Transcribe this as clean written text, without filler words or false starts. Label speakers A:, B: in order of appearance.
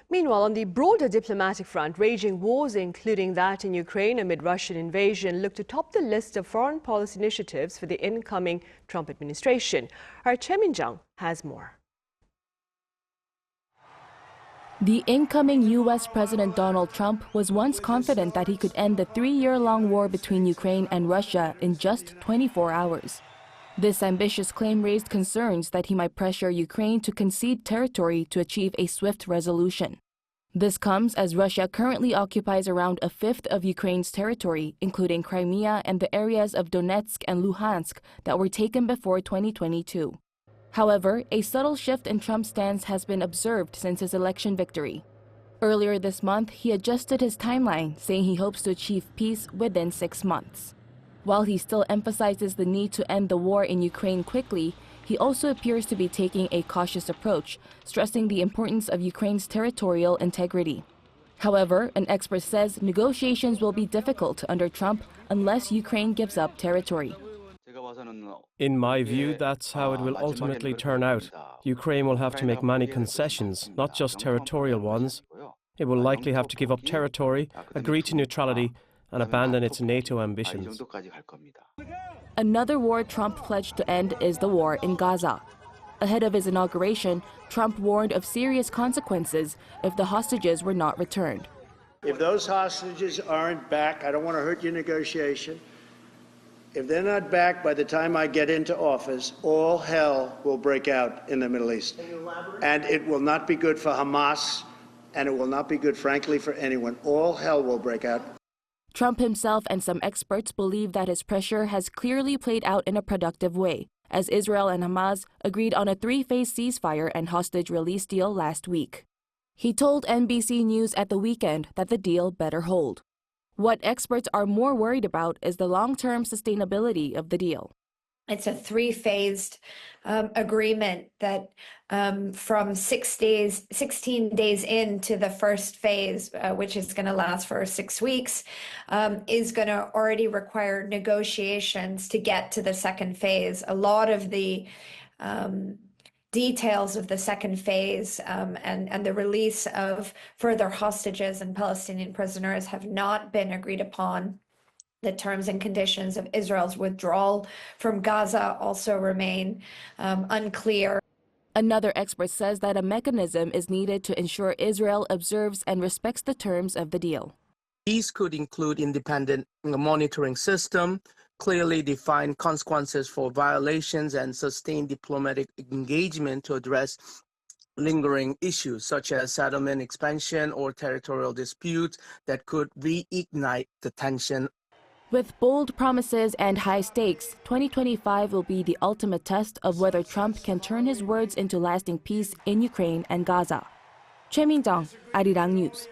A: Meanwhile, on the broader diplomatic front, raging wars, including that in Ukraine amid Russian invasion, look to top the list of foreign policy initiatives for the incoming Trump administration. Our Choi Min-jung has more.
B: The incoming U.S. President Donald Trump was once confident that he could end the 3-year-long war between Ukraine and Russia in just 24 hours. This ambitious claim raised concerns that he might pressure Ukraine to concede territory to achieve a swift resolution. This comes as Russia currently occupies around a fifth of Ukraine's territory, including Crimea and the areas of Donetsk and Luhansk that were taken before 2022. However, a subtle shift in Trump's stance has been observed since his election victory. Earlier this month, he adjusted his timeline, saying he hopes to achieve peace within 6 months. While he still emphasizes the need to end the war in Ukraine quickly, he also appears to be taking a cautious approach, stressing the importance of Ukraine's territorial integrity. However, an expert says negotiations will be difficult under Trump unless Ukraine gives up territory.
C: In my view, that's how it will ultimately turn out. Ukraine will have to make many concessions, not just territorial ones. It will likely have to give up territory, agree to neutrality, and abandon its NATO ambitions.
B: Another war Trump pledged to end is the war in Gaza. Ahead of his inauguration, Trump warned of serious consequences if the hostages were not returned.
D: If those hostages aren't back, I don't want to hurt your negotiation. If they're not back by the time I get into office, all hell will break out in the Middle East. And it will not be good for Hamas, and it will not be good, frankly, for anyone. All hell will break out.
B: Trump himself and some experts believe that his pressure has clearly played out in a productive way, as Israel and Hamas agreed on a 3-phase ceasefire and hostage release deal last week. He told NBC News at the weekend that the deal better hold. What experts are more worried about is the long-term sustainability of the deal.
E: It's a 3-phased agreement that from 16 days into the first phase, which is going to last for 6 weeks, is going to already require negotiations to get to the second phase. A lot of the details of the second phase and the release of further hostages and Palestinian prisoners have not been agreed upon. The terms and conditions of Israel's withdrawal from Gaza also remain unclear.
B: Another expert says that a mechanism is needed to ensure Israel observes and respects the terms of the deal.
F: These could include independent monitoring system, clearly defined consequences for violations, and sustained diplomatic engagement to address lingering issues such as settlement expansion or territorial disputes that could reignite the tension.
B: With bold promises and high stakes, 2025 will be the ultimate test of whether Trump can turn his words into lasting peace in Ukraine and Gaza. Choi Min-jung, Arirang News.